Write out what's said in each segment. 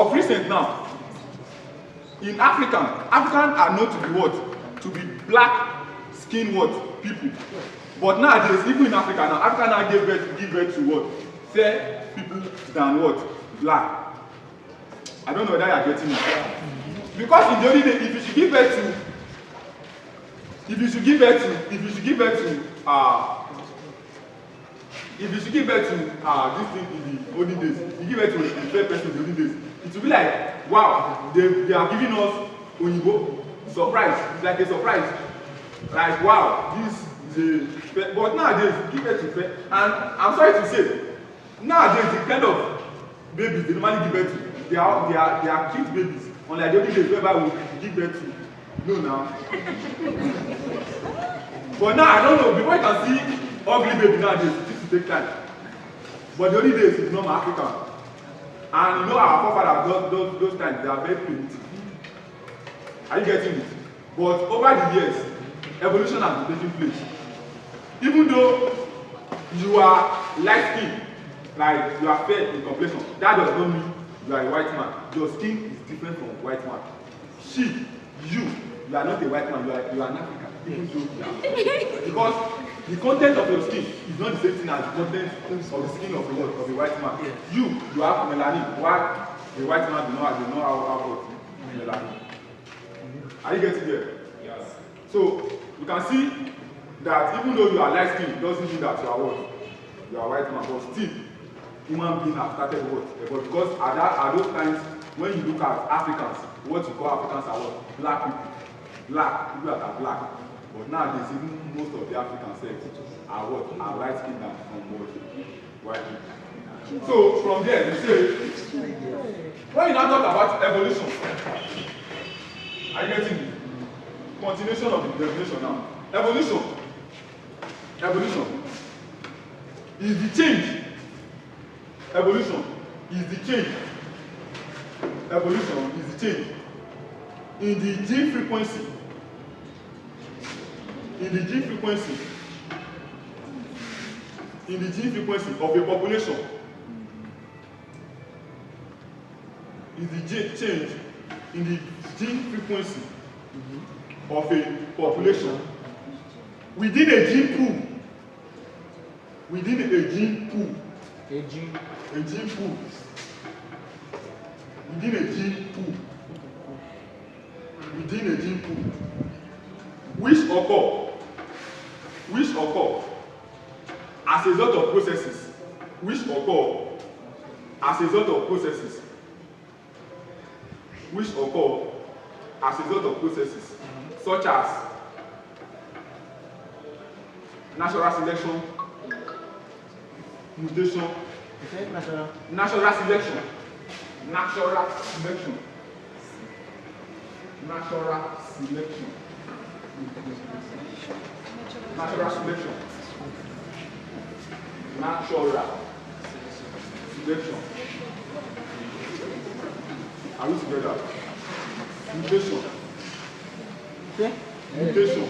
of recent now, in African are known to be what? To be black skin what? People. But nowadays, even in Africa now, Africa now give birth to what? Fair people than what? Black. I don't know whether you are getting it. Because in the only day, if you should give birth to this thing in the olden days, you give birth to a fair person in the olden days, it will be like, wow, they are giving us Oyibo surprise. It's like a surprise. Like, wow, this is a fair. But nowadays, give birth to fair. And I'm sorry to say, nowadays the kind of babies they normally give birth to, they are cute babies. Unlike the olden days whereby we give birth to. No, now. But now I don't know. Before you can see ugly baby nowadays, this will take time. But the only days is normal African. And you know our forefathers those times they are very primitive. Are you getting it? But over the years, evolution has been taking place. Even though you are light skinned, like you are fair in complexion, that does not mean you are a white man. Your skin is different from white man. You are not a white man, you are an African. Even though you are. Because the content of your skin is not the same thing as the content of the skin of a white man. Yes. You have melanin, while a white man do not have melanin. Are you getting there? Yes. So you can see that even though you are light skinned, it doesn't mean that you are what? You are a white man, but still human beings have started what? But because at those times when you look at Africans, what you call Africans are what? Black people. People that are black. But nowadays, even most of the African sects are what? Are light skinned and from what? White people. So from there, you say, when you now talk about evolution, are you getting it? Continuation of the definition now. Evolution is the change. Evolution is the change in the gene frequency of a population. Is the change in the gene frequency of a population within a gene pool. Within a gene pool. Which occur as a result of processes. Such as natural selection, mutation, natural selection, Are we together? Mutation. Okay? Mutation.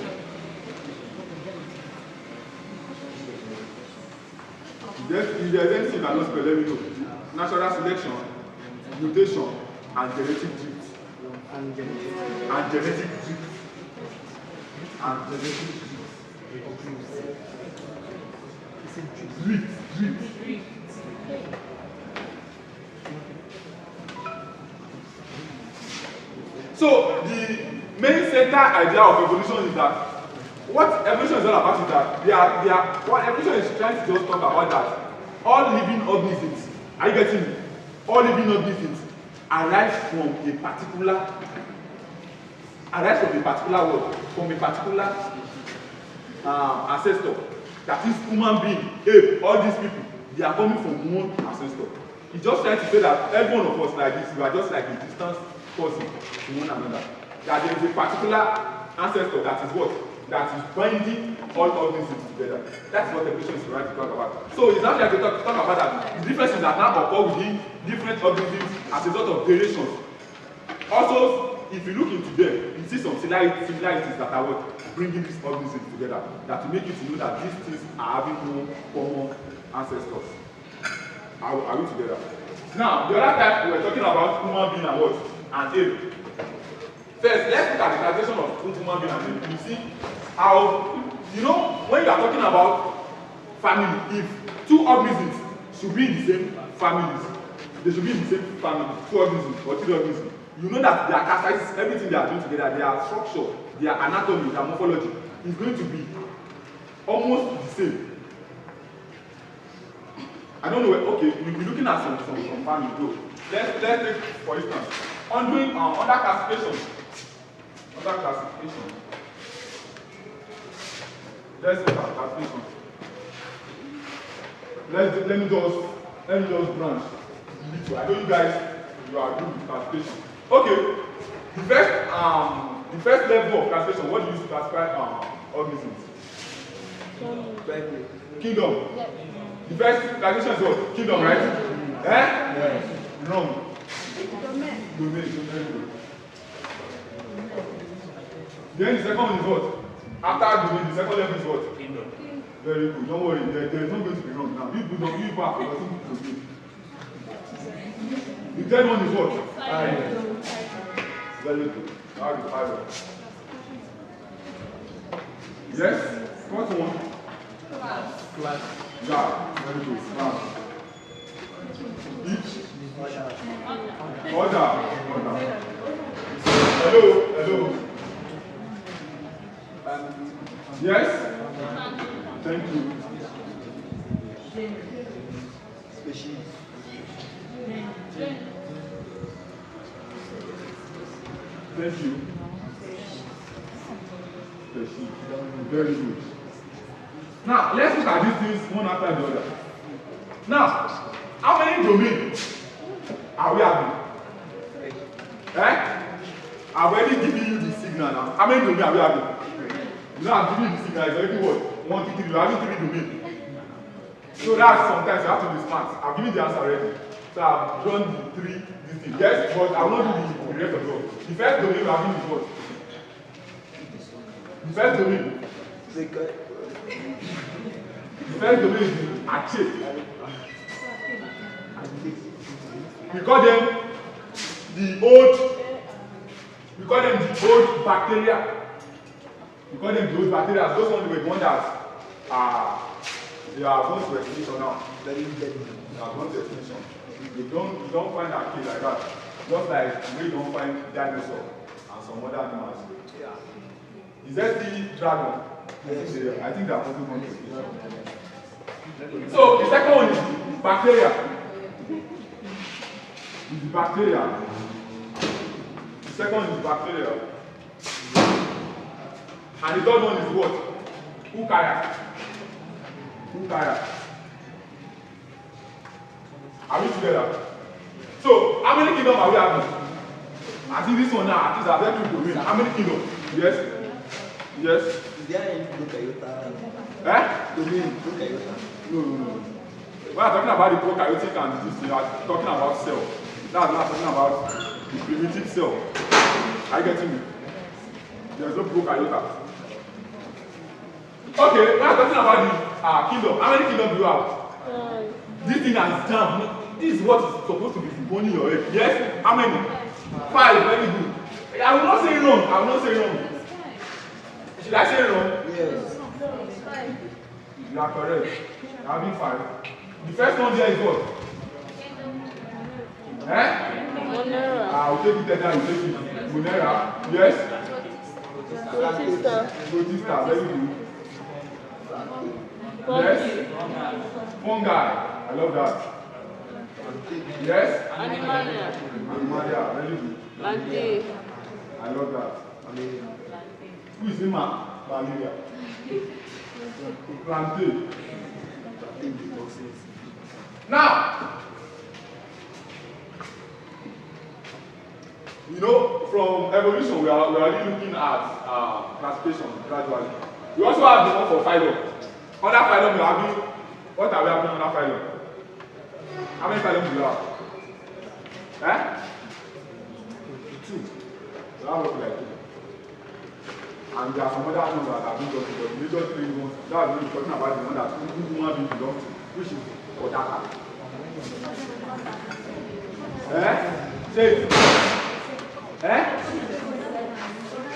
If there's anything you cannot spell, let me know. Natural selection, mutation, and genetic drift. So the main center idea of evolution is that what evolution is all about is that what evolution is trying to just talk about that all living organisms, are you getting me? All living organisms arise from a particular world, from a particular ancestor. That is human being, ape, all these people, they are coming from one ancestor. He's just trying to say that every one of us like this, we are just like a distant person to one another. That there is a particular ancestor that is what? That is binding all organisms together. That's what evolution is trying to talk about. So it's not like to talk about that. The differences that now occur within different organisms as a result of variations. Also, if you look into them, you see some similarities that are what? Bringing these organisms together. That will make you to know that these things are having no common ancestors. Are we together? Now, the other type we were talking about human being and what? And ape. First, let's look at the classification of human being and ape. You see how, you know, when you are talking about family, if two organisms should be in the same families, they should be in the same family, two organisms or three organisms. You know that their characteristics, everything they are doing together, their structure, their anatomy, their morphology is going to be almost the same. I don't know where, okay, we'll be looking at some family though. Let's take, for instance, under classification. Under classification. Let's look at classification. Let me just branch. I know you guys, you are good with classification. Okay, the first level of classification, what do you use to classify organisms? Kingdom. Yeah. The first classification is what? Kingdom, right? Yes. Wrong. Domain. Then the second one is what? After domain, the second level is what? Kingdom. Very good. Don't worry. There is not going to be wrong now. You back. The third one is what? Island. Very good. Now the island. Yes? What one? Class. Yeah, very good. Class. Each. Order. Hello. Yes? Thank you. Species. Thank you. Species. Very good. Now, let's look at these things one after the other. Now, how many domains are we having? I've already given you the signal now. How many domains are we having? You know, I'm giving you the signal. It's already what? 1, 2, 3. You're having 3 domains. So that's sometimes you have to be smart. I've given the answer already. So I've drawn the 3 this thing. Yes, but I will not do the rest of it. The first domain we're having is what? The first domain. The first domain is the archaic. We call them the old bacteria. We call them the old bacteria. Those ones were the ones that they are going to extinction now. Very deadly. They are going to extinction. You don't find a kid like that. Just like we don't find dinosaur and some other animals. Yeah. Is that the dragon? Yes. I think they are also going to extinction. So the second one is bacteria. Is the bacteria. The second one is bacteria. And the third one is what? Eukarya. Are we together? So, how many kingdoms are we having? I think this one now, at least I've helped you to win. How many kingdoms? Yes? Yes? Is there any prokaryote? Domain? No. When I'm talking about the prokaryotic and this, we are talking about cell. That's not talking about the primitive cell. Are you getting me? There's no prokaryote. Okay, when I'm talking about the kingdom, how many kingdoms do you have? This thing has jammed. This is what is supposed to be burning your head. Yes? How many? 5. Very good. I will not say wrong. Should I say wrong? Yes. You are correct. You are having 5. The first one there is what? Monera. I'll take it there. You take it. Monera. Yes? Protista. Very good. Yes? Fungi. I love that. Yes? Animalia. Very good. Plantain. I love that. Who is the man? Malaria. Plantain. Now, you know, from evolution, we are really looking at classification gradually. We also have the one for phylum. Under phylum, we are having, what are we having under phylum? How many phylums do you have? 2. We have roughly like 2. And there are some other ones that have been talking about the major 3 ones. That's what we're talking about, the one that human being belongs to, which is Odaka. Say it.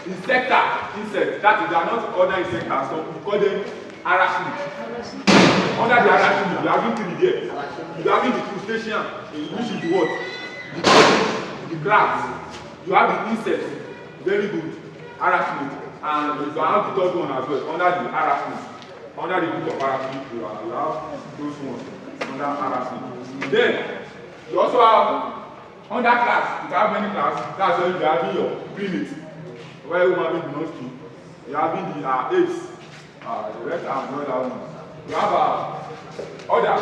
Insect. That is, they are not other insects. So we call them arachnids. Under the arachnid, you are having 3 there. You are having the crustacean, which is the what? The crabs. You have the insects. Very good. Arachnid. And you have the third one as well. Under the arachnid. Under the group of arachnid, you have those ones. Under arachnid. Then, you also have under class. You have many classes. That's why you are having your primates. Where human being belongs to. You are having the apes. The rest are the other ones. You have other.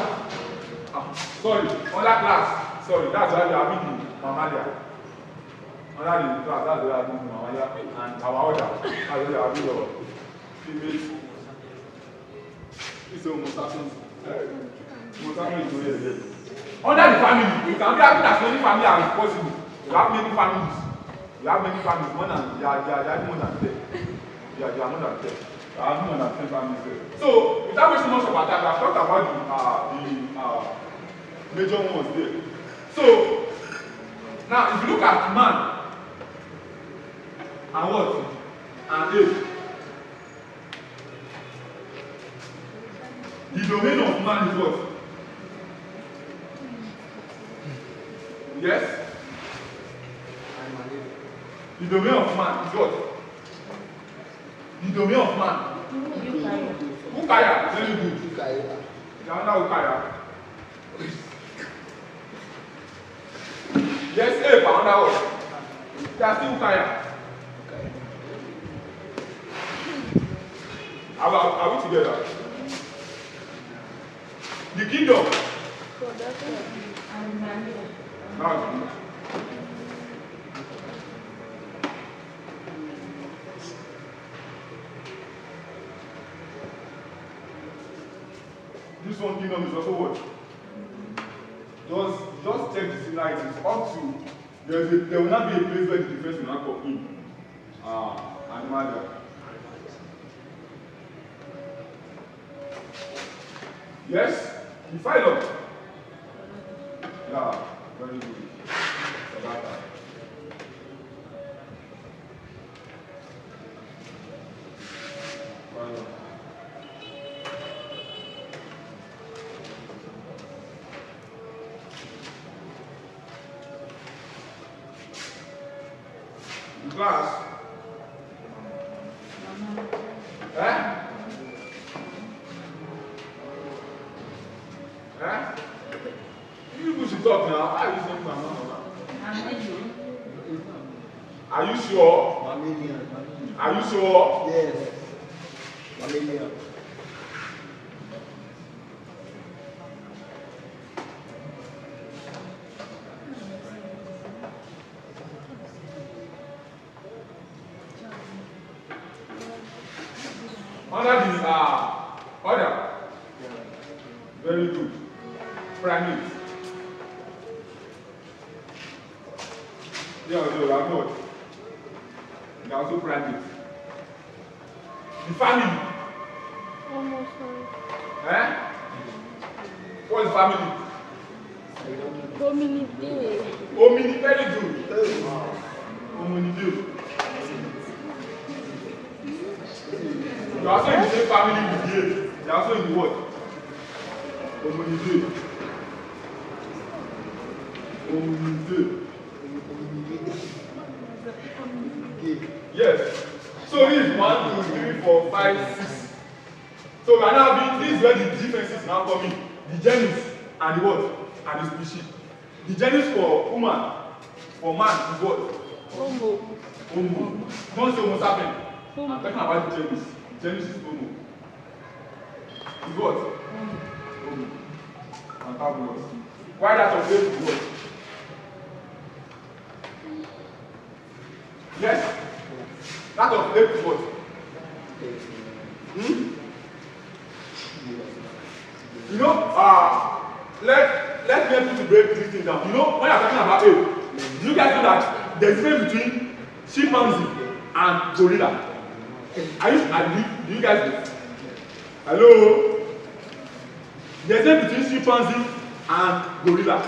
Sorry, under class. Sorry, that's why you are having the mammalia. Under the class, that's why you are having the mammalia. And our order, that's why you are having your females. It's Homo sapiens. Homo sapiens is going there. Under the family, you can be having as many families as possible. You have many families. You have many families. More than, they are more than 10. They are more than 10. I have more than 10 families there. So, without wasting much of our time, I've talked about the major ones there. So, now if you look at man and what? And ape. The domain of man is what? Yes? The domain of man is what? The domain of man. Ukaya, very good. The other Ukaya. Yes, ape, another one. They are still Ukaya. Are we together? The kingdom. Now, this one kingdom is also what? Just check the similarities up to there will not be a place where the difference will not come in. And mother. Yes? The phylum. Yeah, very good. Phylum. The class. You people should talk now. How are you saying mama? Are you sure? Are you sure? Yes. Mammalian. Under the order. Very good. Primates. They are not. They are also primates. The family. Almost. What is family? Hominidae. Hominidae. Very good. Hominidae. You are also in the same family with the ape. They are also in the what? Hominidae. Hominidae. Yes. So this is 1, 2, 3, 4, 5, 6. So we are now having this is where the differences now coming. The genus and the what? And the species. The genus for woman, for man is what? Homo. Homo. Don't say Homo sapien. I'm talking about the genus. Genus is Homo. Is what? Homo. And fabulous. Why that of ape is what? Yes? That of ape is what? You know, let's get people to break this thing down. You know, when you're talking about ape, do you guys know that there's a difference between chimpanzee and gorilla? Do you guys know? Hello? There's a difference between chimpanzee and gorilla.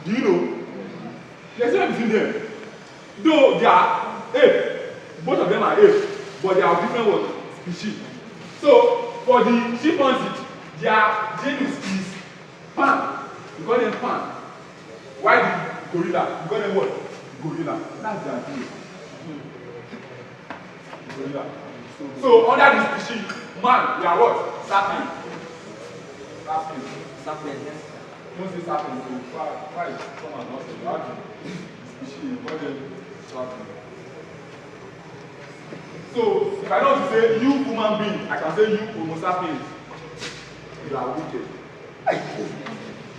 Do you know? There's no between them. Though they are ape, both of them are ape, but they are different what? Species. So for the chimpanzee, their genus is pan. We call them pan. Why the gorilla? We call them what? Gorilla. That's their genus. Gorilla. So under the species, man, we are what? Sapien. Sapien. Sapien. Don't say sapien. So why is someone not saying that? Species, we call them sapien. So if I don't say you human being, I can say you Homo sapiens. You are wicked.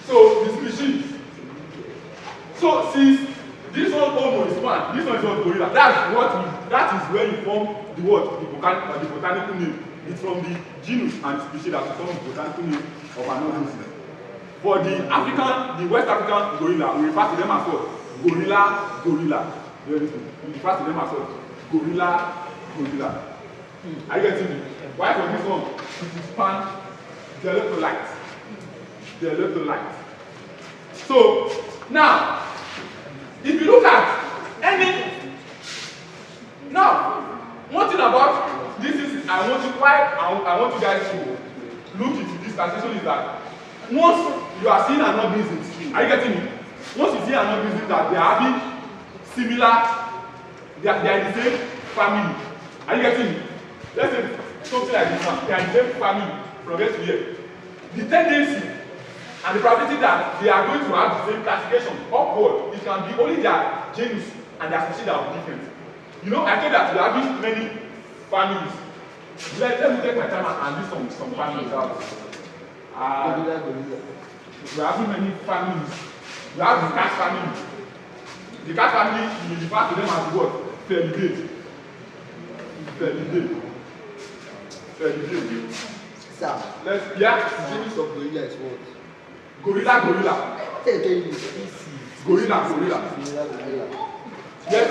So the species. So since this one Homo is man, this one is not gorilla. That is where you form the word, the botanical name. It's from the genus and the species that form the botanical name of an organism. For the African, the West African gorilla, we refer to them as what? Gorilla. We refer to them as what? Gorilla. Are you getting me? Why for this one? It is pan electrolyte. So now, if you look at any now, one thing about this is I want you guys to look into this transition is that once you are seeing an organism, are you getting me? Once you see an organism that they are having similar, they are in the same family. Are you getting me? Let's say something like this one. They are in the same family from here to here. The tendency and the probability that they are going to have the same classification upward, it can be only their genus and their species that will be different. You know, I told that we are having many families. Let me take my time and do some families out. We are having many families. We have the cat family. The cat family, you refer to them as what? Felidae. Sir, Let's, the genus of gorilla is what? Gorilla. Tell you, species. Gorilla. Yes.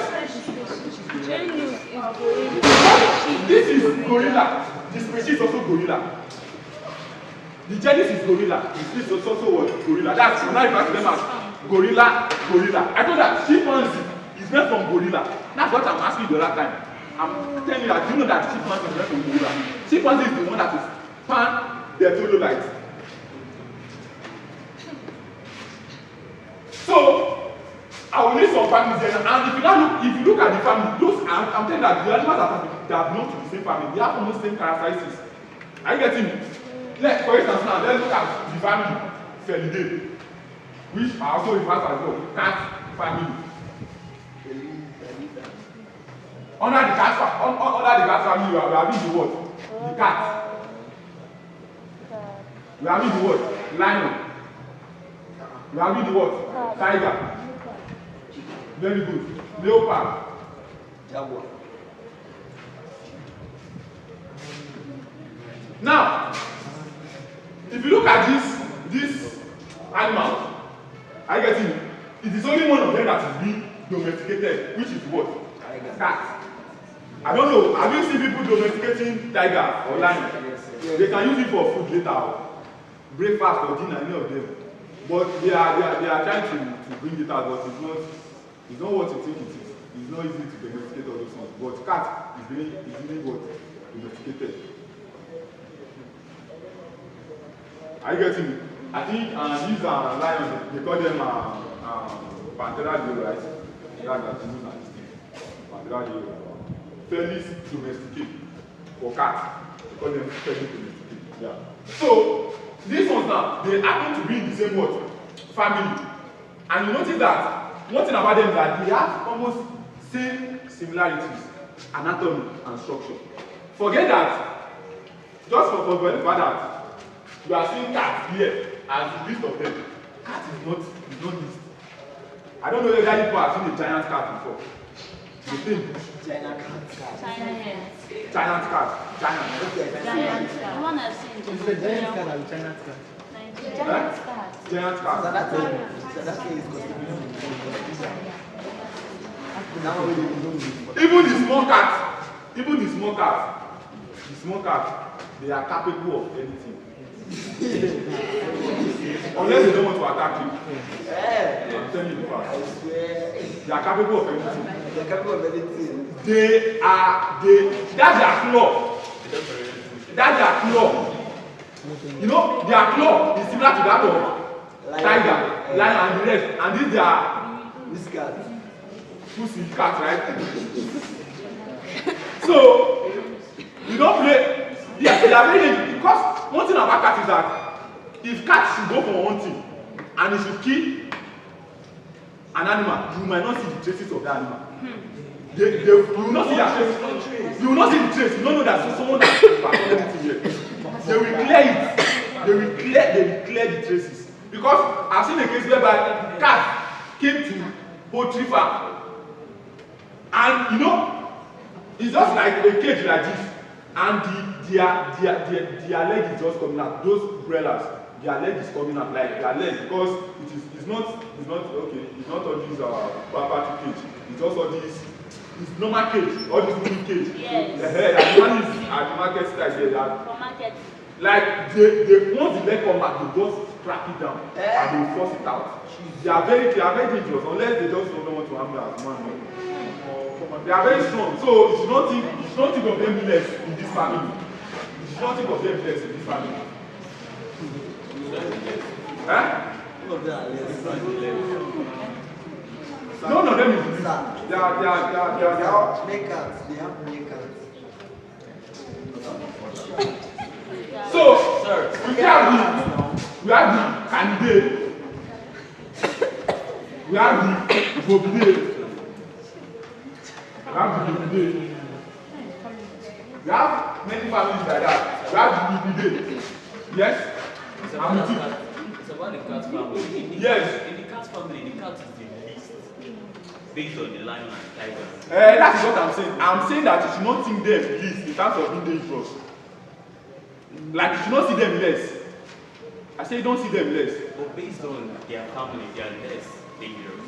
Genus is gorilla. This is gorilla. The species is also gorilla. The genus is gorilla. The species is also what? Gorilla. That's now you ask them as gorilla. I told that chimpanzee is made from gorilla. That's what I'm asking you the other time. I'm telling you that you know that chimpanzee is made from gorilla. Chimpanzee is the one that is pan-electrolyte. So I will need some families here, and if you look at the family, those I'm telling you that the animals that belong to the same family, they have almost the same characteristics. Are you getting me? For instance, now let's look at the family Felidae, which are also referred to as well, cat family. Under the cat family, we are having the what? The cat. We are having the what? Lion. We are having the what? Tiger. Very good. Leopard. Jaguar. Now, if you look at this animal, are you getting it? It is only one of them that is being domesticated, which is what? Cat. I don't know. Have you seen people domesticating tiger or lion? Yes. They can use it for food later, breakfast or dinner, any of them. But they are trying to bring it out, but it's not what you think it is. It's not easy to domesticate all those things. But cat is really what? Domesticated. Are you getting me? I think these are lions, they call them Panthera leo, right? That's Panthera leo. Felis domesticate for cat. They call them Felis domesticate. Yeah. So these ones now, they happen to be in the same what? Family. And you notice that one thing about them is that they have almost same similarities, anatomy and structure. Forget that, just for the fact that you are seeing cat here as the list of them. Cat is not list. I don't know whether people have seen a giant cat before. The thing. Giant cat. Giant cat. Giant cat. The one I've seen. It's the giant cat and giant cat. Giant cat. Giant So cat. that's it is Even the small cat, they are capable of anything. Unless they don't want to attack you. Yeah. I'm telling you the I fact. swear. They are capable of anything. They're capable of anything. That's their claw. That's their claw. You know, their claw is similar to that of tiger, lion, and the rest. And these they are This cat. pussy cat, right? So you don't play. They are very dangerous because one thing about cat is that if cat should go for one thing and it should kill an animal, you might not see the traces of that animal. You will not see that trace. You will not see the trace. You don't know that someone that performed anything here. They will clear it. They will clear the traces. Because I've seen a case whereby cat came to poultry farm, and you know, it's just like a cage like this, and their leg is just coming out. Those umbrellas, their leg is coming out like their leg, because it's not okay. It's not all these battery cage. It's just all these. It's normal cage, all these moving cage. Yes. The head and the one is at the market style there. For market. Like they once the leg come back, they just crack it down and they force it out. They are very dangerous unless they just don't want to harm you as man. They are very strong. So you should not think of them less in this family. You should not think of them less in this family. Huh? None of them is this. They are Makers. They have makers. so we have the candidate. We have the Bobide. We have the Bobide. We have many families like that. We have the Bobide. Yes? I'm with you. It's about the cat family. Yes. In the cat family, the cat is the least based on the lion and tiger. That is what I'm saying. I'm saying that you should not think them least in terms of being dangerous. Like you should not see them less. I say you don't see them less. But based on their family, they are less dangerous.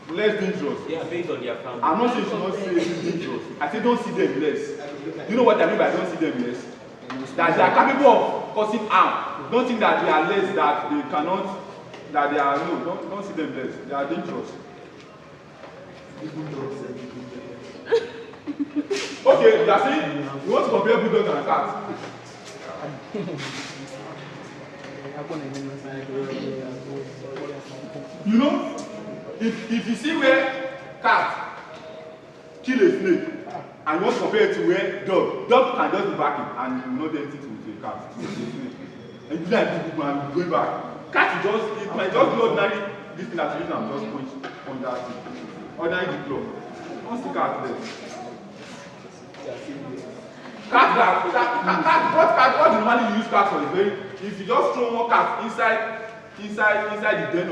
Less dangerous. Yeah, based on their family. I'm not saying you should not say dangerous. I say don't see them less. You know what I mean by don't see them less? That they are capable of causing harm. Don't think that they are less, that they cannot, that they are, no, don't see them less. They are dangerous. Okay, you are saying you want to compare bulldog and cat. You know, if you see where cat kill a snake and you want to compare it to where dog can just be backing and you know the anything to a cat, and you like man going back. Cat it might just do ordinary this thing that you use and just punch on that thing, ordinary the claw. Don't see cat there. What you normally use cat for is very, if you just throw one cat inside the den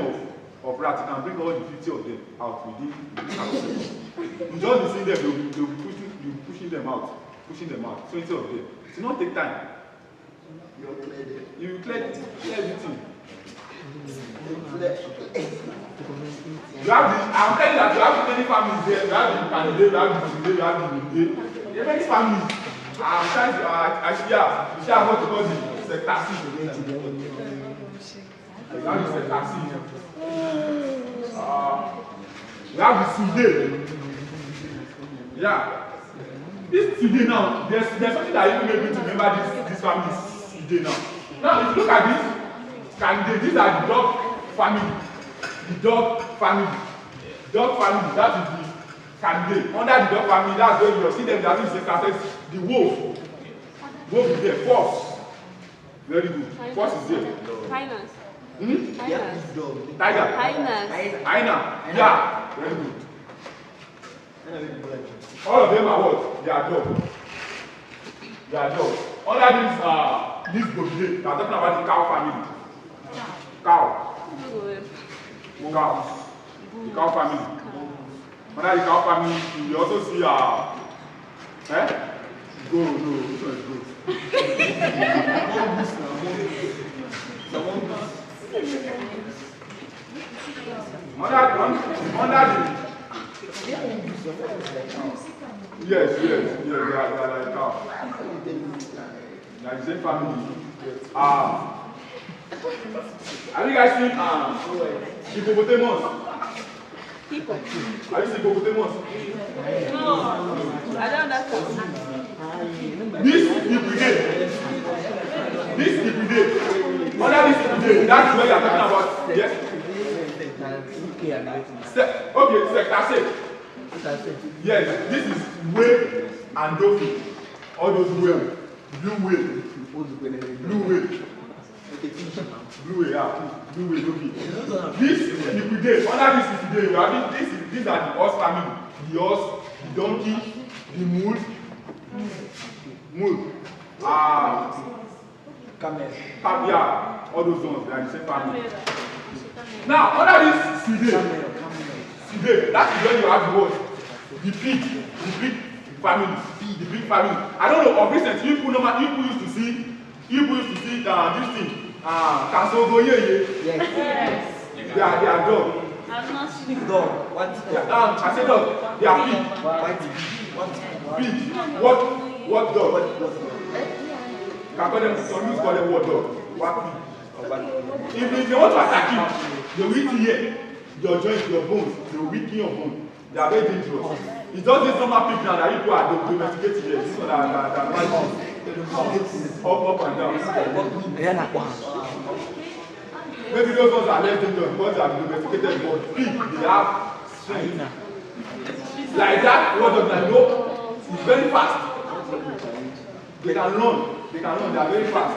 of rats, you can bring all the 50 of them out within seconds. You just be seeing them, you'll be pushing them out, 20 of them. It will not take time. You will clear everything. I'm telling you that you have many families there. You have the candidate, you have the candidate, you have the candidate. There are many families. I'm trying to, you shall have what you call the sectacy. You have the sectacy. We have the Sude. Yeah. This Sude now, there's something that even made me to remember this family Sude now. Now, if you look at this candidate, these are the dog family. The dog family. Dog family, that is the candidate. Under the dog family, that's where you see them, they are doing the cases. The wolf. Wolf is there. Force. Very good. Force is there. Highness. Tiger. Highness. Hyena. Yeah. Very good. All of them are what? They are dogs. They are dogs. Under this Bobide, they are talking about the cow family. Cow. Cow. The cow family. Under the cow family, you also see Go, no, this one is good. Under yes, they are like cow. They are the same family. Have you guys seen hippopotamus? Have you seen hippopotamus? No, I don't understand. This hippopotamus. This hippopotamus. Under this hippopotamus, that's what you are talking about. Yes? Okay, cetacea. Yes, this is whale and dolphin. All those whale. Blue whale. Blue whale. Blue whale, yeah. Blue whale, dolphin. This hippopotamus, under this hippopotamus, you have these are the horse family. The horse, the donkey, the mule. Camel. Yeah, all those ones, they are the same family. Now, under this today, that is when you have the word, the big family, the big family. I don't know, of recent, people used to see this thing, Kasogo Yeye. Yes. They are dog. I've not seen Dog. What? I said dog, they are pig. Pig. What dog? Can call them, some use call them what dog? What pig? If they want to attack you, they will eat here, your joints, your bones, they will weaken your bone. They are very dangerous. It's just this normal pig now that people are domesticated here. This one that up and down. Maybe those ones are less dangerous because they are domesticated, but pig, they have strength. Like that, what does that know? It's very fast. They can run, they are very fast.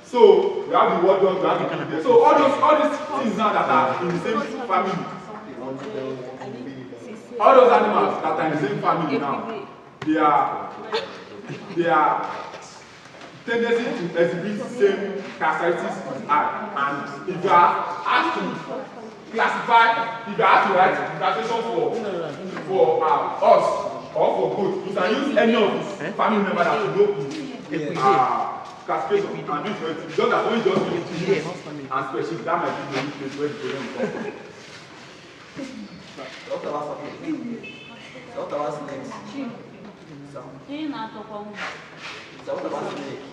So we have the word dog, we have the pig there. So all these things now that are in the same family, all those animals that are in the same family now, they are tendency to exhibit the same characteristics as I. And if you are asked to classify, if you are asked to write classification for us or for both, you can use any of these family members that you know classification and do it for it. Just that when you just do it and specific, that might be the only place where the problem comes from. What about something? What about snakes? So what about snake?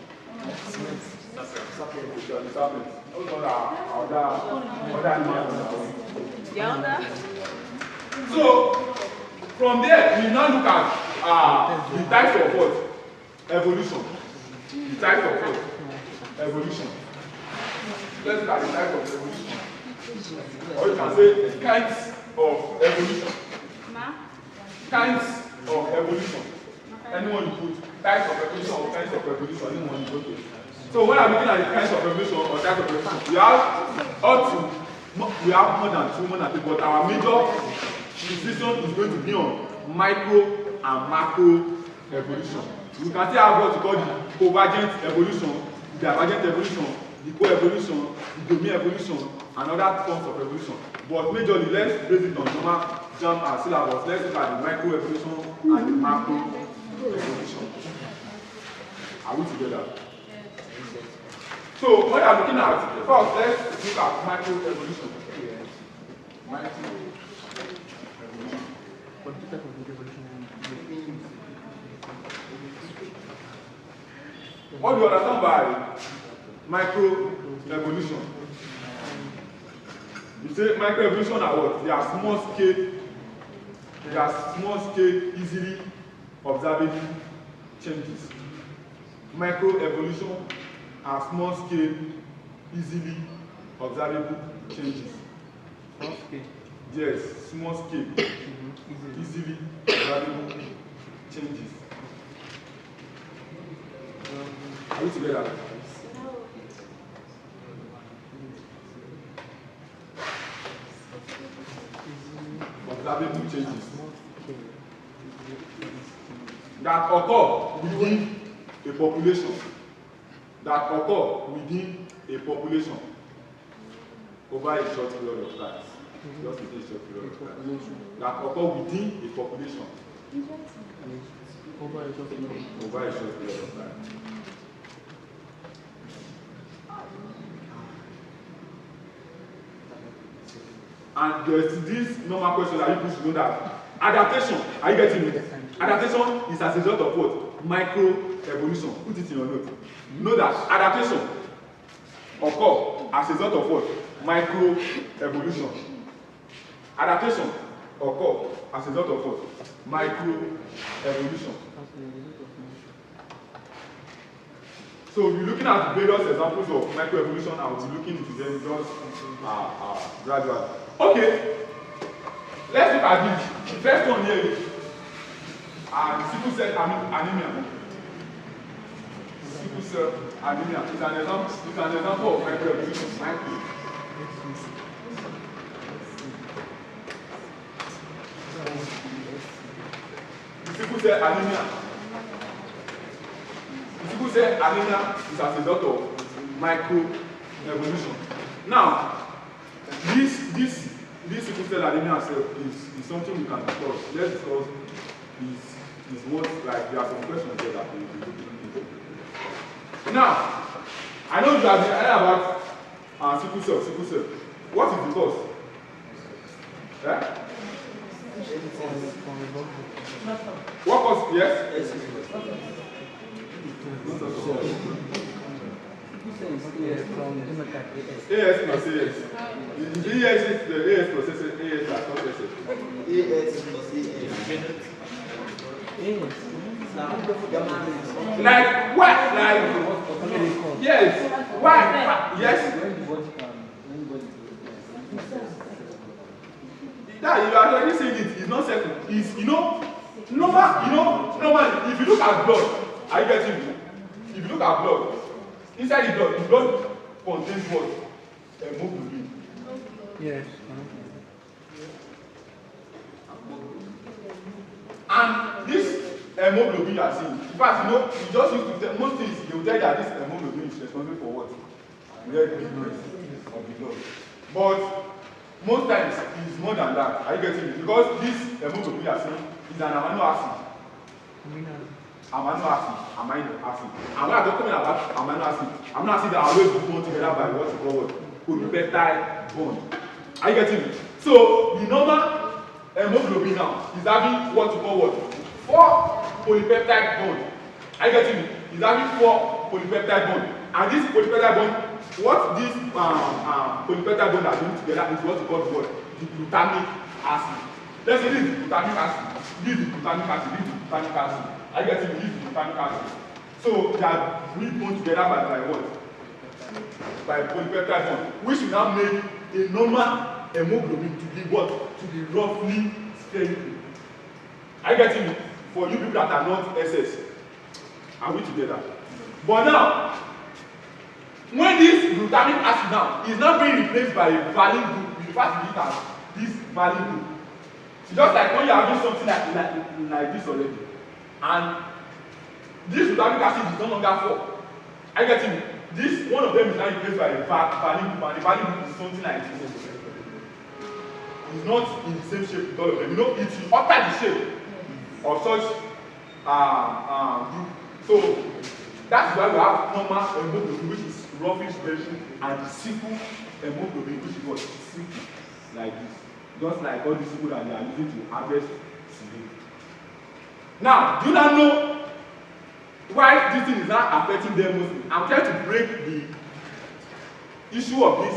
So from there, we now look at the types of what? Evolution. The types of what? Evolution. Let's look at the types of evolution. Or you can say kinds of evolution. Kinds of evolution. Anyone you put types of evolution or kinds of evolution, anyone is okay. So when I'm looking at the kinds of evolution or types of evolution, we have more than two, but our major decision is going to be on micro and macro evolution. We can still have what we call the convergent evolution, the divergent evolution, the co-evolution, the domain evolution, and other forms of evolution. But majorly, let's base it on normal jump and syllabus. Let's look at the micro evolution and the macro evolution. Are we together? So, what I'm looking at, first, let's look at micro evolution. Micro evolution. What do you understand by micro evolution? You say micro evolution are what? They are small scale, easily observable changes. Micro evolution are small scale, easily observable changes. Small scale. Yes, small scale, easily observable changes. Are we together? Observable changes that occur within a population. Over a short period of time. Just within a short period of time. That occur within a population. Over a short period of time. And there's this normal question that people should know that adaptation, are you getting it? Adaptation is as a result of what? Micro evolution. Put it in your note. Know that adaptation occur as a result of what? Microevolution. Adaptation occur as a result of what? Microevolution. So we're looking at various examples of microevolution. I will be looking into them just gradually. Okay, let's look at this. The first one here is sickle cell anemia. Sickle cell anemia is an example of microevolution. Sickle cell anemia. Sickle cell anemia is as a result of microevolution. Now, this sickle cell anemia is something we can discuss. Let's discuss is what, like, there are some questions there that we will be looking into. Now, I know you have been heard about sickle cell. What is the cause? Eh? What cause? Yes? AS plus AS. The AS is the AS plus AS plus AS plus AS. Like what? Like yes. Why? Yes. That you are already saying it's not certain. It's normal. If you look at blood, are you getting me? If you look at blood, inside the blood contains what? Hemoglobin. Yes. And this hemoglobin you are seeing, in fact, you just used to tell most things, they will tell you that this hemoglobin is responsible for what? Red blood of the blood. But most times it's more than that. Are you getting it? Because this hemoglobin you are seeing is an amino acid. Amino acid. And when I'm talking about amino acids are always bound together by what you call polypeptide bond. Are you getting it? So the normal hemoglobin now is having what you call 4 polypeptide bond. Are you getting it? It's having 4 polypeptide bond. And this polypeptide bond, what this polypeptide bond are doing together is what you call the glutamic acid. Let's say this is glutamic acid. This is glutamic acid. This is glutamic acid. Are you getting this is glutamic acid? So they are really bound together by what? By polypeptide bond, which will now make a normal hemoglobin to be what? To be roughly spherical. Are you getting it? For you people that are not SS, are we together? But now, when this glutamic acid now is now being replaced by a valine group, we refer to it as this valine group. It's just like when you are doing something like this already, and this glutamic acid is no longer 4. Are you getting it? This one of them is now replaced by a valine group, and the valine group is something like this. It's not in the same shape with all of them. It will alter the shape of such group. So that's why we have normal hemoglobin, which is roughly spherical, and the simple hemoglobin, which is what? Simple, like this. Just like all the people that they are using to harvest today. Now, do you not know why this thing is not affecting them mostly? I'm trying to break the issue of this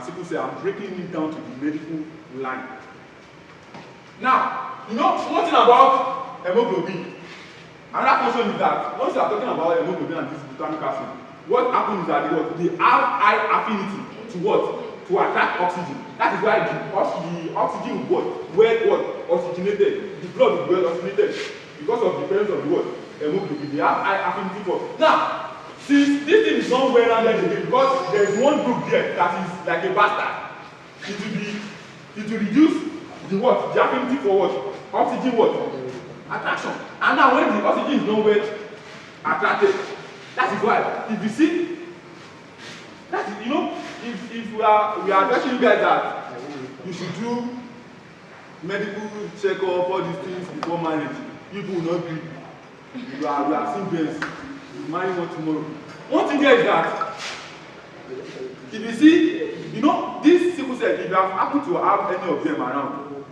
sickle cell. I'm breaking it down to the medical line. Now, one thing about hemoglobin, another function is that once you are talking about hemoglobin and this glutamic acid, what happens is that they have high affinity to what? To attract oxygen. That is why the oxygen will oxygenated. The blood will be well oxygenated because of the presence of the what? Hemoglobin. They have high affinity for. Now, since this thing is not well rounded again, because there is one group there that is like a bastard, it will reduce the what? The affinity for what? Oxygen what? Attraction. And now when the oxygen is not well attracted, that is why if you see that is, if we are advising you guys that you should do medical checkup, all these things before marriage, people will not agree. We are seeing birds. You marry one tomorrow. One thing there is that if you see, this sickle cell, if you have happened to have any of them around,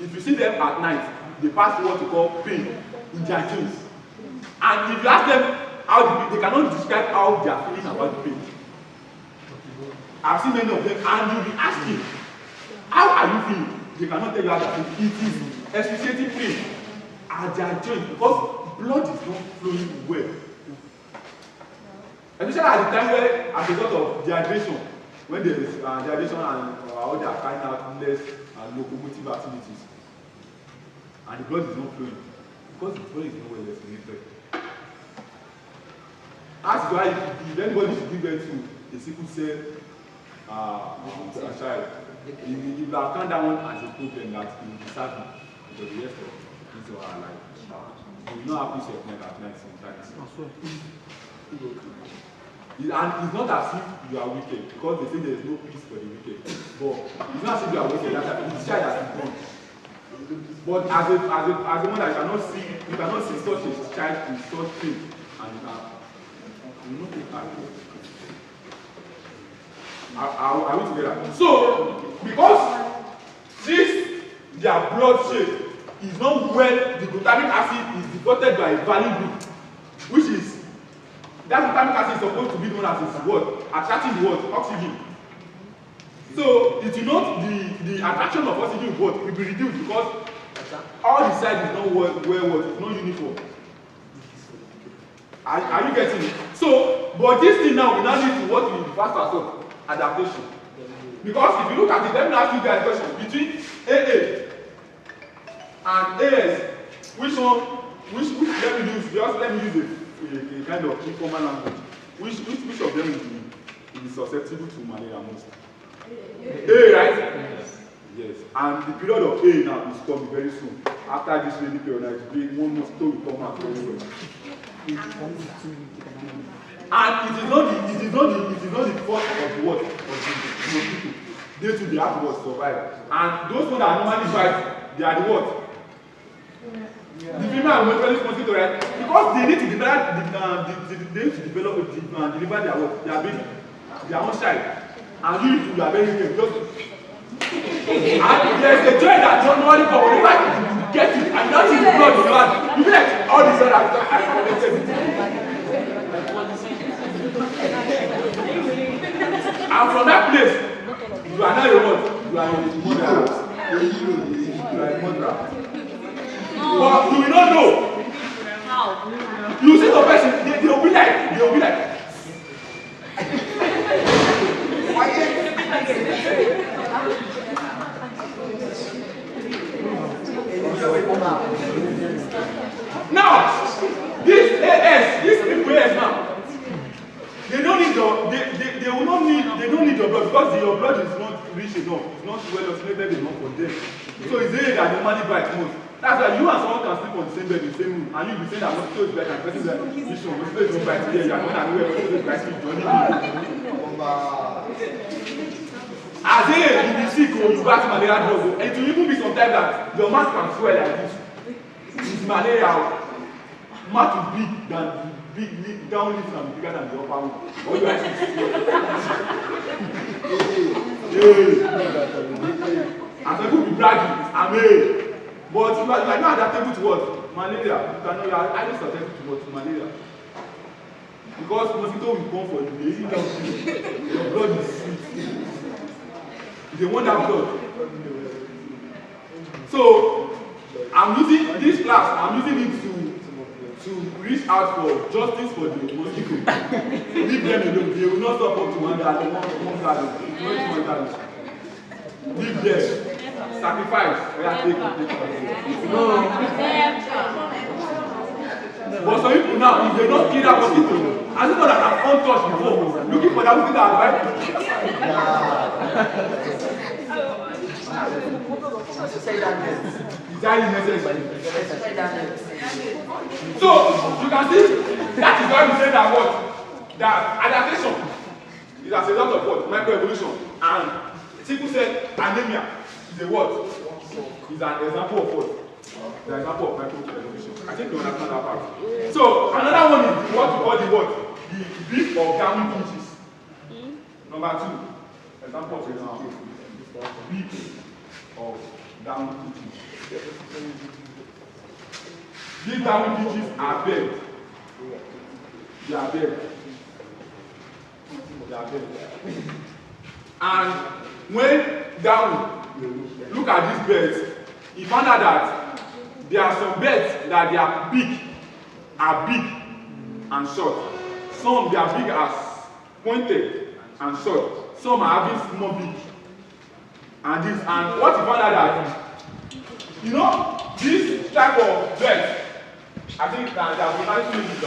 if you see them at night, they pass through what you call pain in their dreams. And if you ask them, how the pain, they cannot describe how they are feeling about the pain. I've seen many of them, and you'll be asking, how are you feeling? They cannot tell you how they are feeling. It is excruciating pain at their joint because blood is not flowing well. Especially at the time where, as a result of dehydration, when there is dehydration and all they are carrying out less locomotive activities, and the blood is not flowing because the blood is not well estimated. That's why if anybody should give birth to a sickle cell child, if you account that one as a problem that you will be serving for the rest of his or her life, you will not have peace of mind at night sometimes. And it's not as if you are wicked, because they say there is no peace for the wicked. But it's not as if you are wicked, the child has been born. But as a mother, you cannot see such a child in such pain, and you not take care. Are we together? So, because this their blood shape is not well, the glutamic acid is devoted by a value group, which is that glutamic acid is supposed to be known as what? Attracting the what? Oxygen. So it will not the attraction of oxygen will be reduced because all the side is not it's not uniform. Are you getting it? So, but this thing now will not lead to what we refer to as adaptation. Because if you look at it, let me ask you guys a question. Between AA and AS, which let me use a kind of informal language. Which of them will be susceptible to malaria most? A, right? Yes. And the period of A now is coming very soon. After this rainy period, now it's one mosquito will come out very well. And it is not the fault of the what? Of the mosquito. They too, they have to survive. And those ones that normally bite, they are the what? The female will very mosquito, right? Because they need to develop deliver their what? Their baby, their own child. And you are very just and there is a joy that normally come when you get it and not in the blood in your hand. You be like all these other I collected it. And from that place, you are not a what? You are a murderer. You are a murderer. But you will not know. How? You see the person, they will be like. Now, these people now, they don't need your blood because your blood is not rich enough, it's not well oscillated enough for them. So it's there that normally bite most. That's why you and someone can sleep on the same bed in the same room, and you be saying that mosquito is bite and person that this one mosquito is not bite here, you are not aware mosquito is bite you joining as you be sick or you got malaria drugs, it will even be sometimes that your mouth can swell like this. It's malaria. Mouth will big than big down lips and bigger than the upper one. Or you actually and some people be bragging, I'm a. But you are not adaptable to what? Malaria. You are highly susceptible to what? Malaria. Because mosquito will come for you. Your blood is sweet. They want that blood. So I'm using this class, I'm using it to reach out for justice for the mosquito. Leave them alone. They will not stop up to one gallon. Leave them. Sacrifice. No. But some people now, if they don't kill that mosquito, as people that have untouched before, looking for that mosquito So you can see that is why we say that what? That adaptation is as a result of what? Microevolution. And sickle cell anemia is a what? Is an example of what? The example of microevolution. I think you understand that part. So another one is what we call the what? The beef or gummy pinches. Number 2. Example of example. Beef of gummy pinches. These gummy pinches are bent. They are dead. They are dead. And when Darwin look at these birds, he found out that there are some birds that their beak are big and short. Some their beak are pointed and short. Some are having small beak. And this, and what he found out that, you know, this type of bird, I think that they are precisely is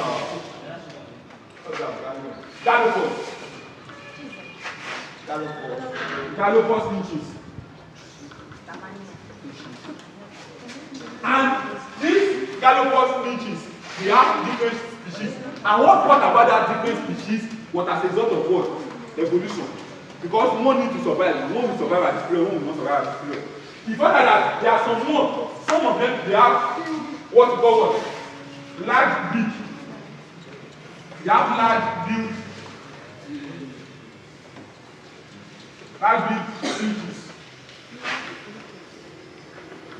Gallopus. Gallopus finches. And these Gallopus finches, they have different species. And what about that different species was as a result of what? Evolution. Because one needs to survive. One will survive at this period, one will not survive at this period. He found out that there are some of them, they have what we call what? Large beak. They have large beak. Large beak finches.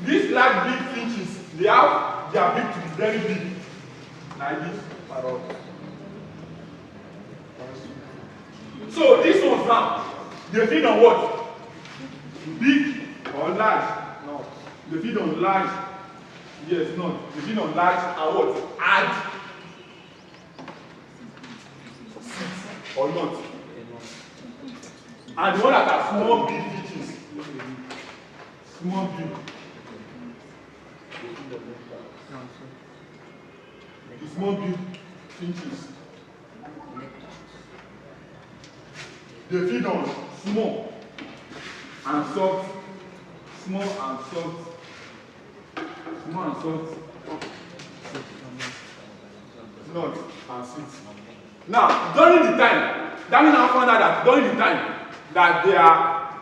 These large beak finches, they have their beak to be very big. Like this. So these ones now, they feed on what? Big or large? No. They feed on large. Yes, no. They feed on large and what? Add seeds or not. And the one that are small big finches. Small big. The small big finches. They feed on small and soft, small and soft, small and soft, nuts and seeds. Now, during the time, Darwin now found out that during the time that there are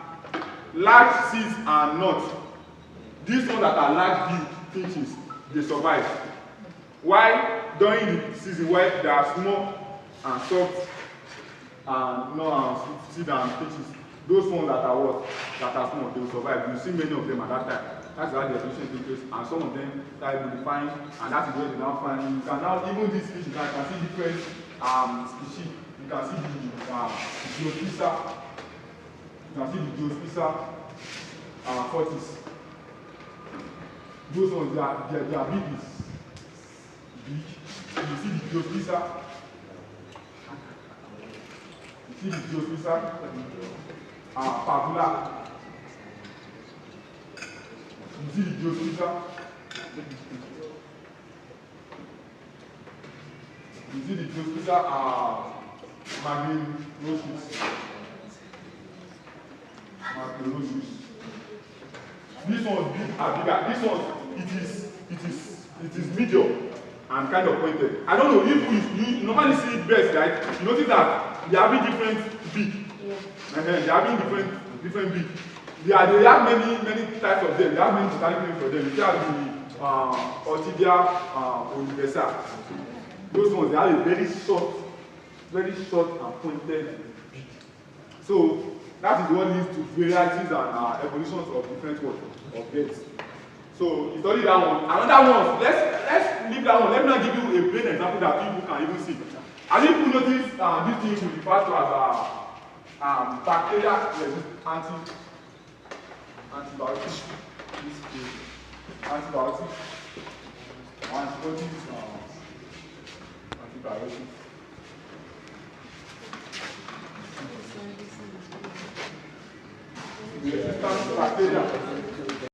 large seeds and nuts, these ones that are large big finches, they survive. While during the season where they are small and soft, and seed and finches, those ones that are what? That are small, they will survive. You see many of them at that time. That's why the evolution takes place, and some of them start modifying, and that is where they now find. You can now, even this fish, you can see different species. You can see the Geospisa. You can see the Geospisa fortis. Those ones, their beak is big. You see the Geospisa. See the Geospisa, Pavula. You see the Geospisa. You see the Geospisa, Magnilosus. This one's big and bigger. This one, it is medium and kind of pointed. I don't know if you normally see birds, right? You notice that they are having different beak. They are having different beak. They have many types of them. They have many botanical names for them. They have the Orchidea universa. Those ones, they have a very short and pointed beak. So that is what leads to varieties and evolutions of different of birds. So you study that one. Another one, let's leave that one. Let me now give you a plain example that people can even see. Have you noticed this thing we refer to as bacteria antibiotics? Antibiotics. Antibiotics. Resistant bacteria.